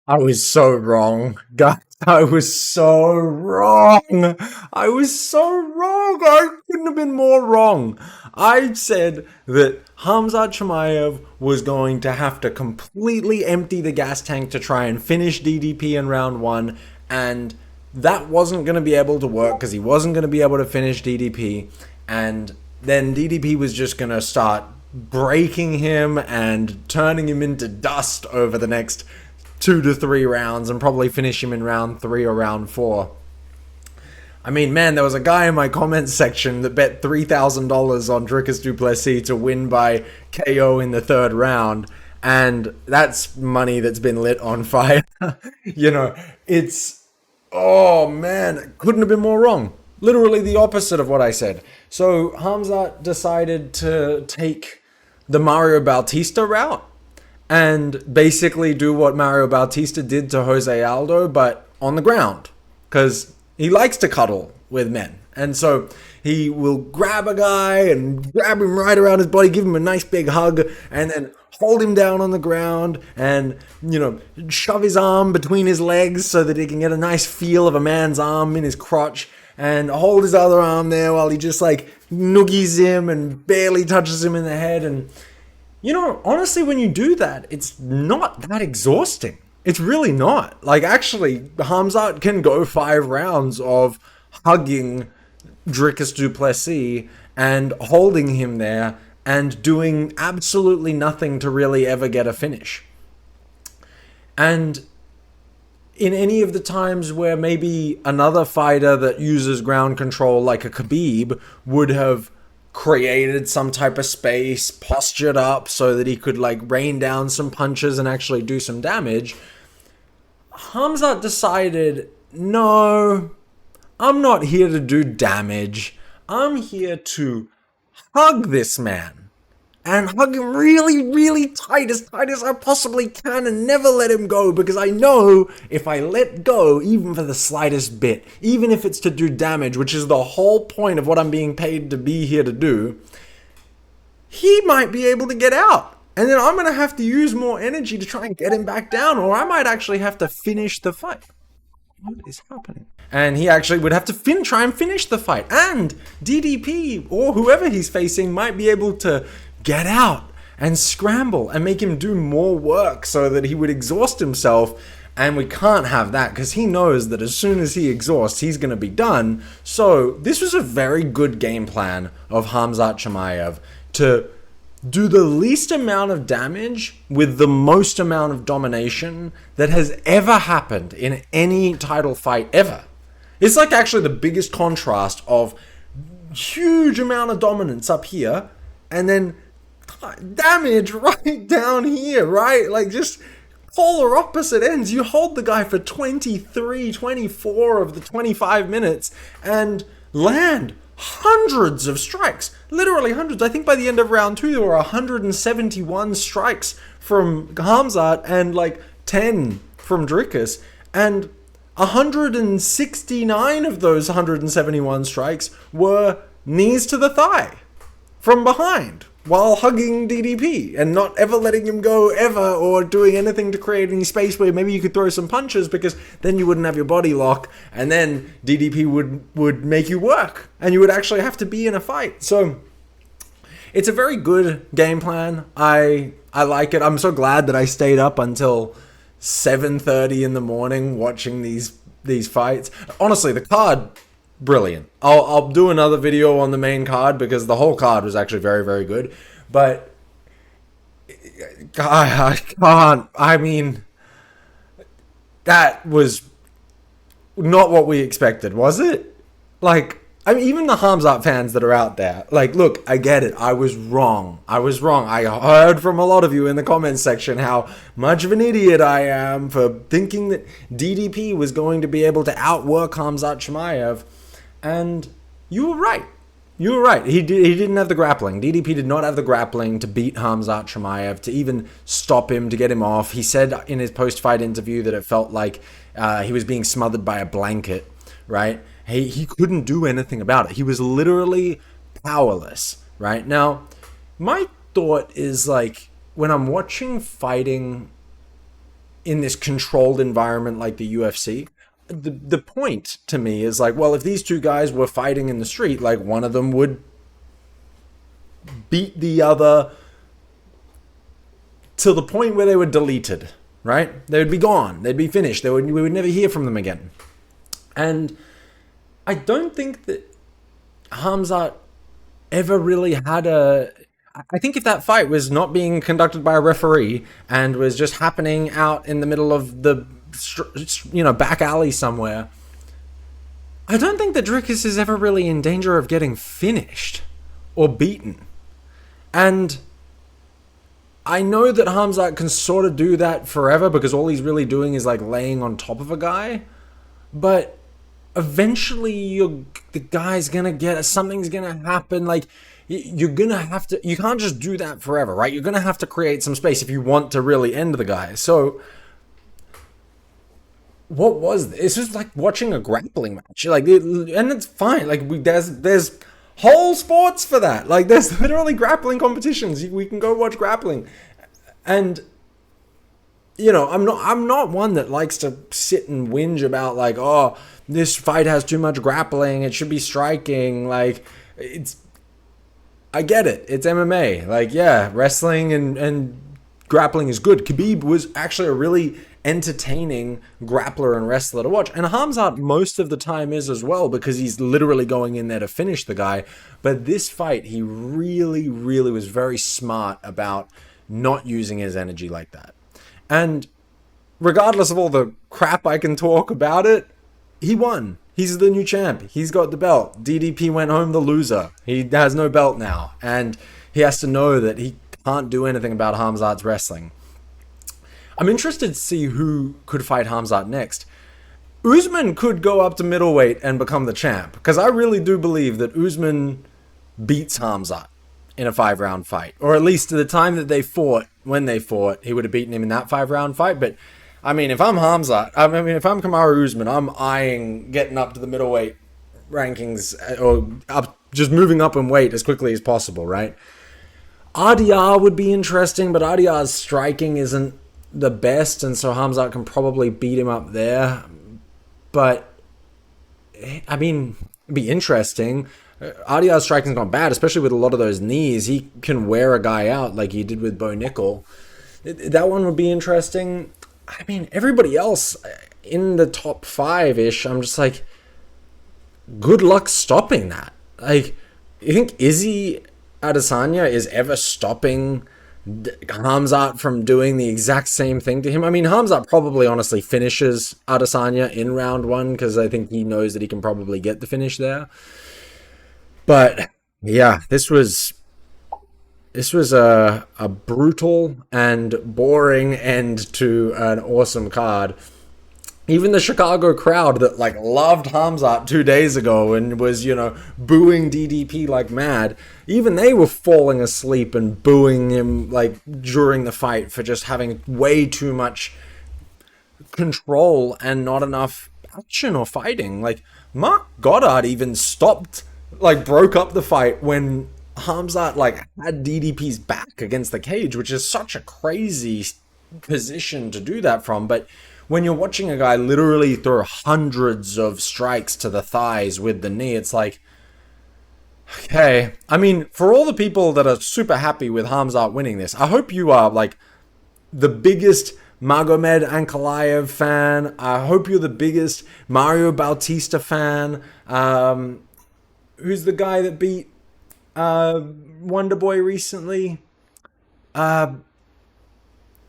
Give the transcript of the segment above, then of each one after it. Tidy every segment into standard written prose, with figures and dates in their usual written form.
I was so wrong, guys. I was so wrong. I was so wrong. I couldn't have been more wrong. I said that Khamzat Chimaev was going to have to completely empty the gas tank to try and finish DDP in round one, and that wasn't going to be able to work because he wasn't going to be able to finish DDP, and then DDP was just going to start breaking him and turning him into dust over the next 2 to 3 rounds and probably finish him in round 3 or round 4. I mean, man, there was a guy in my comments section that bet $3,000 on Dricus Du Plessis to win by KO in the 3rd round, and that's money that's been lit on fire. you know, it's oh man, couldn't have been more wrong. Literally the opposite of what I said. So Hamzat decided to take the Mario Bautista route and basically do what Mario Bautista did to Jose Aldo, but on the ground, because he likes to cuddle with men. And so he will grab a guy and grab him right around his body, give him a nice big hug, and then hold him down on the ground and, shove his arm between his legs so that he can get a nice feel of a man's arm in his crotch, and hold his other arm there while he just like noogies him and barely touches him in the head. And honestly, when you do that, it's not that exhausting. It's really not. Like, actually, Khamzat can go 5 rounds of hugging Dricus Du Plessis and holding him there and doing absolutely nothing to really ever get a finish. And in any of the times where maybe another fighter that uses ground control, like a Khabib, would have created some type of space, postured up so that he could like rain down some punches and actually do some damage, Khamzat decided, no, I'm not here to do damage. I'm here to hug this man. And hug him really, really tight as I possibly can, and never let him go, because I know if I let go, even for the slightest bit, even if it's to do damage, which is the whole point of what I'm being paid to be here to do, he might be able to get out. And then I'm going to have to use more energy to try and get him back down, or I might actually have to finish the fight. What is happening? And he actually would have to try and finish the fight. And DDP, or whoever he's facing, might be able to get out and scramble and make him do more work so that he would exhaust himself. And we can't have that, because he knows that as soon as he exhausts, he's going to be done. So this was a very good game plan of Khamzat Chimaev to do the least amount of damage with the most amount of domination that has ever happened in any title fight ever. It's like actually the biggest contrast of huge amount of dominance up here and then damage right down here, right? Like, just polar opposite ends. You hold the guy for 23, 24 of the 25 minutes and land hundreds of strikes. Literally hundreds. I think by the end of round 2, there were 171 strikes from Khamzat and like 10 from Dricus. And 169 of those 171 strikes were knees to the thigh from behind, while hugging DDP and not ever letting him go ever, or doing anything to create any space where maybe you could throw some punches, because then you wouldn't have your body lock, and then DDP would make you work and you would actually have to be in a fight. So it's a very good game plan. I like it. I'm so glad that I stayed up until 7:30 in the morning watching these fights. Honestly, the card, brilliant. I'll do another video on the main card, because the whole card was actually very, very good. But I can't. I mean, that was not what we expected, was it? Like, I mean, even the Khamzat fans that are out there, like, look, I get it. I was wrong. I heard from a lot of you in the comments section how much of an idiot I am for thinking that DDP was going to be able to outwork Khamzat Chimaev. And you were right. You were right. He didn't have the grappling. DDP did not have the grappling to beat Khamzat Chimaev, to even stop him, to get him off. He said in his post-fight interview that it felt like he was being smothered by a blanket, right? He couldn't do anything about it. He was literally powerless, right? Now, my thought is, like, when I'm watching fighting, in this controlled environment like the UFC. The point to me is like, well, if these two guys were fighting in the street, like one of them would beat the other to the point where they were deleted, right? They would be gone. They'd be finished. We would never hear from them again. And I don't think that Khamzat ever really had I think if that fight was not being conducted by a referee and was just happening out in the middle of the, back alley somewhere, I don't think that Dricus is ever really in danger of getting finished or beaten. And I know that Khamzat can sort of do that forever because all he's really doing is like laying on top of a guy. But eventually the guy's gonna get, something's gonna happen. Like, you're gonna have to, you can't just do that forever, right? You're gonna have to create some space if you want to really end the guy. So what was this? It's just like watching a grappling match. Like, and it's fine. Like, there's whole sports for that. Like, there's literally grappling competitions. We can go watch grappling. And I'm not one that likes to sit and whinge about like, oh, this fight has too much grappling, it should be striking. Like, I get it. It's MMA. Like, yeah, wrestling and grappling is good. Khabib was actually a really entertaining grappler and wrestler to watch. And Khamzat most of the time is as well, because he's literally going in there to finish the guy. But this fight, he really, really was very smart about not using his energy like that. And regardless of all the crap I can talk about it, he won. He's the new champ. He's got the belt. DDP went home the loser. He has no belt now. And he has to know that he can't do anything about Khamzat's wrestling. I'm interested to see who could fight Khamzat next. Usman could go up to middleweight and become the champ, because I really do believe that Usman beats Khamzat in a 5-round fight. Or at least at the time that they fought, when they fought, he would have beaten him in that 5-round fight. But I mean, if I'm Khamzat, if I'm Kamaru Usman, I'm eyeing getting up to the middleweight rankings, or up, just moving up in weight as quickly as possible, right? RDR would be interesting, but RDR's striking isn't the best, and so Khamzat can probably beat him up there. But I mean, it'd be interesting. RDR's striking's not bad, especially with a lot of those knees. He can wear a guy out like he did with Bo Nickel. That one would be interesting. I mean, everybody else in the top 5-ish, I'm just like, good luck stopping that. Like, you think Izzy Adesanya is ever stopping Khamzat from doing the exact same thing to him? I mean, Khamzat probably honestly finishes Adesanya in round 1, because I think he knows that he can probably get the finish there. But yeah, this was a brutal and boring end to an awesome card. Even the Chicago crowd that like loved Khamzat 2 days ago and was, booing DDP like mad, even they were falling asleep and booing him like during the fight for just having way too much control and not enough action or fighting. Like, Mark Goddard even stopped, like broke up the fight when Khamzat like had DDP's back against the cage, which is such a crazy position to do that from. But when you're watching a guy literally throw hundreds of strikes to the thighs with the knee, it's like, okay. I mean, for all the people that are super happy with Khamzat winning this, I hope you are like the biggest Magomed Ankalaev fan. I hope you're the biggest Mario Bautista fan. Who's the guy that beat Wonder Boy recently?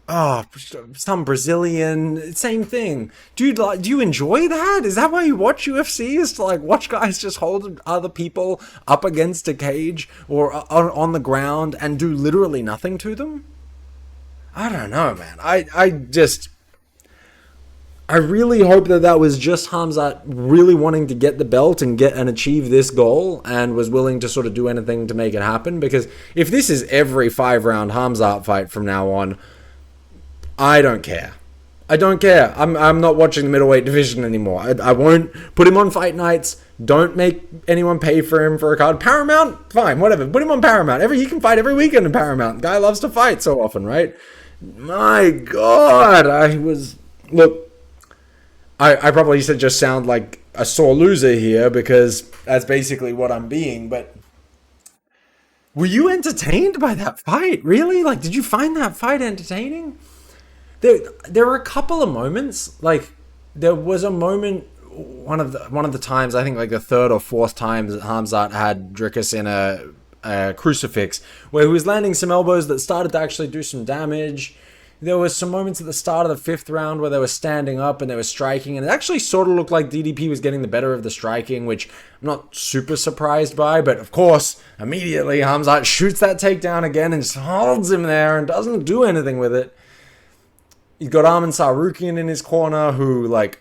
Some Brazilian, same thing. Dude, like, do you enjoy that? Is that why you watch UFC? Is to like watch guys just hold other people up against a cage or on the ground and do literally nothing to them? I don't know, man. I really hope that was just Khamzat really wanting to get the belt and achieve this goal, and was willing to sort of do anything to make it happen. Because if this is every 5-round Khamzat fight from now on, I don't care. I don't care. I'm not watching the middleweight division anymore. I won't put him on fight nights. Don't make anyone pay for him for a card. Paramount, fine, whatever. Put him on Paramount. He can fight every weekend in Paramount. The guy loves to fight so often, right? My God, I was look. I probably should just sound like a sore loser here because that's basically what I'm being. But were you entertained by that fight? Really? Like, did you find that fight entertaining? There were a couple of moments. Like, there was a moment. One of the times, I think like the third or fourth time that Khamzat had Dricus in a crucifix, where he was landing some elbows that started to actually do some damage. There was some moments at the start of the fifth round where they were standing up and they were striking, and it actually sort of looked like DDP was getting the better of the striking, which I'm not super surprised by. But of course, immediately Khamzat shoots that takedown again and just holds him there and doesn't do anything with it. He's got Arman Tsarukyan in his corner, who, like,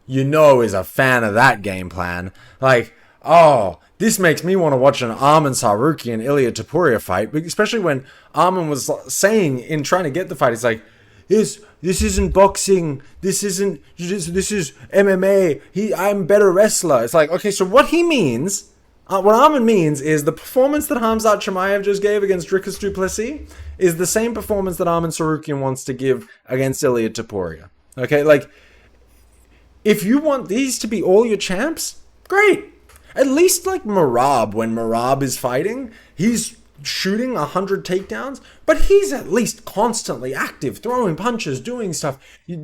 is a fan of that game plan. Like, oh, this makes me want to watch an Arman Tsarukyan Ilia Topuria fight, especially when Arman was saying in trying to get the fight, he's like, this isn't boxing, this is MMA. I'm a better wrestler. It's like, okay, so what he means, what Arman means is the performance that Khamzat Chimaev just gave against Dricus Du Plessis is the same performance that Arman Tsarukyan wants to give against Ilia Topuria. Okay, like, if you want these to be all your champs, great. At least like Merab, when Merab is fighting, he's shooting 100 takedowns, but he's at least constantly active, throwing punches, doing stuff,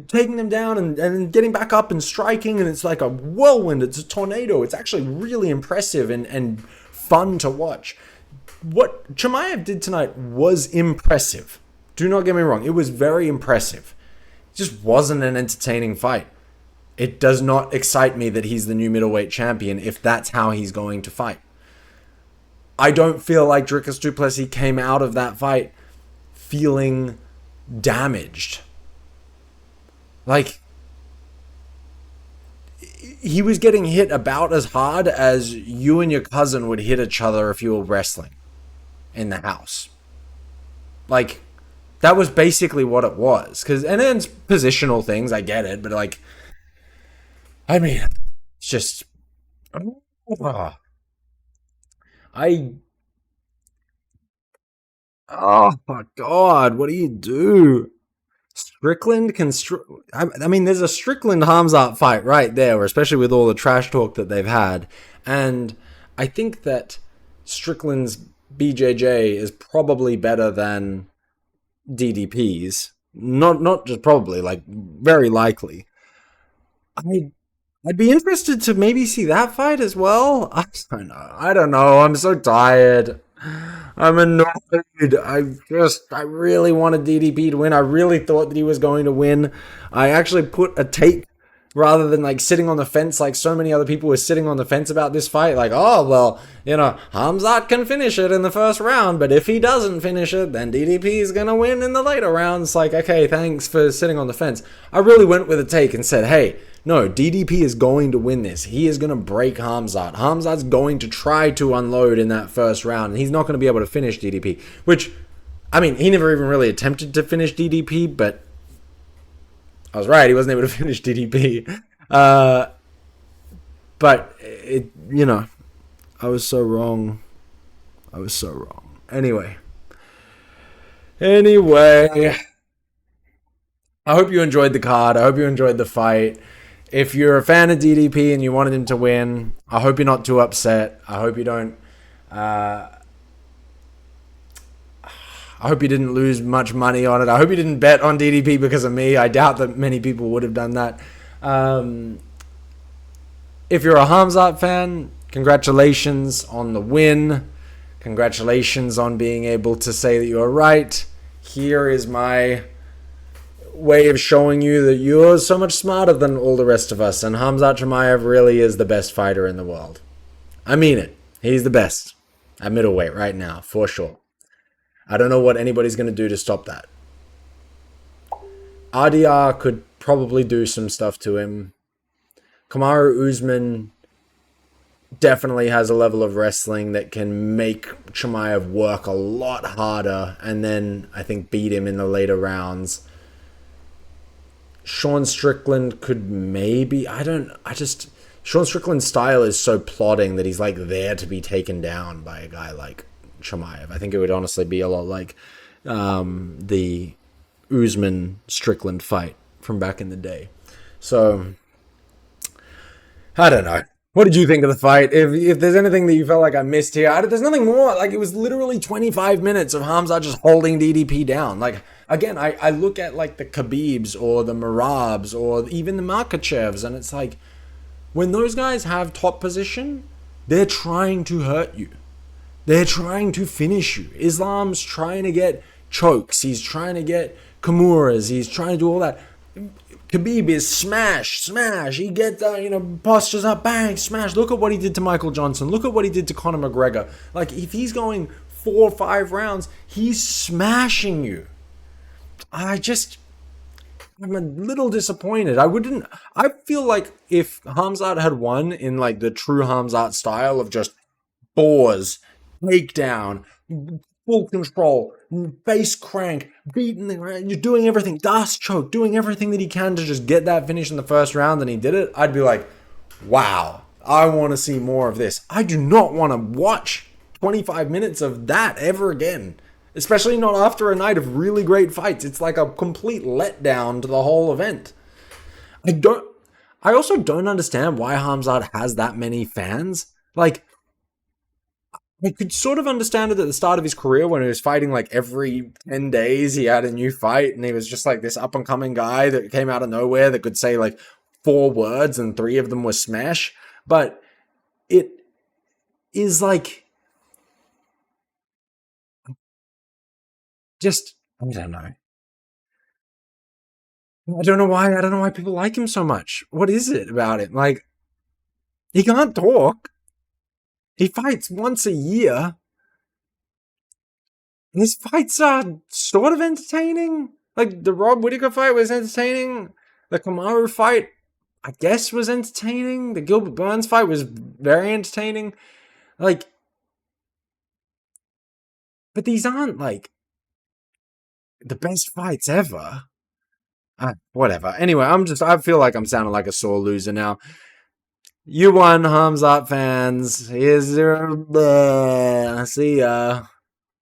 taking them down and getting back up and striking, and it's like a whirlwind, it's a tornado. It's actually really impressive and fun to watch. What Chimaev did tonight was impressive. Do not get me wrong, it was very impressive. It just wasn't an entertaining fight. It does not excite me that he's the new middleweight champion if that's how he's going to fight. I don't feel like Dricus Du Plessis came out of that fight feeling damaged. Like, he was getting hit about as hard as you and your cousin would hit each other if you were wrestling in the house. Like, that was basically what it was. And then it's positional things, I get it, but like, I mean, it's just, oh my God, what do you do? Strickland can, I mean, there's a Strickland Khamzat fight right there, especially with all the trash talk that they've had. And I think that Strickland's BJJ is probably better than DDP's. Not just probably, like, very likely. I'd be interested to maybe see that fight as well. I don't know. I don't know. I'm so tired. I'm annoyed. I really wanted DDP to win. I really thought that he was going to win. I actually put a take rather than like sitting on the fence like so many other people were sitting on the fence about this fight. Like, oh, well, Khamzat can finish it in the first round, but if he doesn't finish it, then DDP is going to win in the later rounds. Like, okay, thanks for sitting on the fence. I really went with a take and said, hey, no, DDP is going to win this. He is going to break Khamzat. Khamzat's going to try to unload in that first round, and he's not going to be able to finish DDP. Which, I mean, he never even really attempted to finish DDP, but I was right. He wasn't able to finish DDP. But, I was so wrong. Anyway. I hope you enjoyed the card. I hope you enjoyed the fight. If you're a fan of DDP and you wanted him to win, I hope you're not too upset. I hope you don't. I hope you didn't lose much money on it. I hope you didn't bet on DDP because of me. I doubt that many people would have done that. If you're a Khamzat fan, congratulations on the win. Congratulations on being able to say that you're right. Here is my way of showing you that you're so much smarter than all the rest of us, and Khamzat Chimaev really is the best fighter in the world. I mean it. He's the best at middleweight right now, for sure. I don't know what anybody's going to do to stop that. RDR could probably do some stuff to him. Kamaru Usman definitely has a level of wrestling that can make Chimaev work a lot harder and then I think beat him in the later rounds. Sean Strickland could maybe... Sean Strickland's style is so plodding that he's like there to be taken down by a guy like Chimaev. I think it would honestly be a lot like the Usman Strickland fight from back in the day. So I don't know. What did you think of the fight? If there's anything that you felt like I missed here, there's nothing more. Like, it was literally 25 minutes of Khamzat just holding DDP down. Like, again, I look at like the Khabibs or the Marabs or even the Makachevs, and it's like, when those guys have top position, they're trying to hurt you. They're trying to finish you. Islam's trying to get chokes. He's trying to get Kimuras. He's trying to do all that. Khabib is smash. He gets, postures up, bang, smash. Look at what he did to Michael Johnson. Look at what he did to Conor McGregor. Like, if he's going 4 or 5 rounds, he's smashing you. I'm a little disappointed. I feel like if Khamzat had won in like the true Khamzat style of just bores, takedown, full control, face crank, beating you're doing everything, dust choke, doing everything that he can to just get that finish in the first round, and he did it, I'd be like, wow, I want to see more of this. I do not want to watch 25 minutes of that ever again. Especially not after a night of really great fights. It's like a complete letdown to the whole event. I also don't understand why Khamzat has that many fans. Like, I could sort of understand it at the start of his career when he was fighting like every 10 days he had a new fight, and he was just like this up and coming guy that came out of nowhere that could say like 4 words and 3 of them were smash. But it is like, just, I don't know. I don't know why people like him so much. What is it about him? Like, he can't talk. He fights once a year. His fights are sort of entertaining. Like, the Rob Whittaker fight was entertaining. The Kamaru fight, I guess, was entertaining. The Gilbert Burns fight was very entertaining. Like, but these aren't, like, the best fights ever. Whatever. Anyway, I feel like I'm sounding like a sore loser now. You won, Khamzat fans. Here's your... See ya.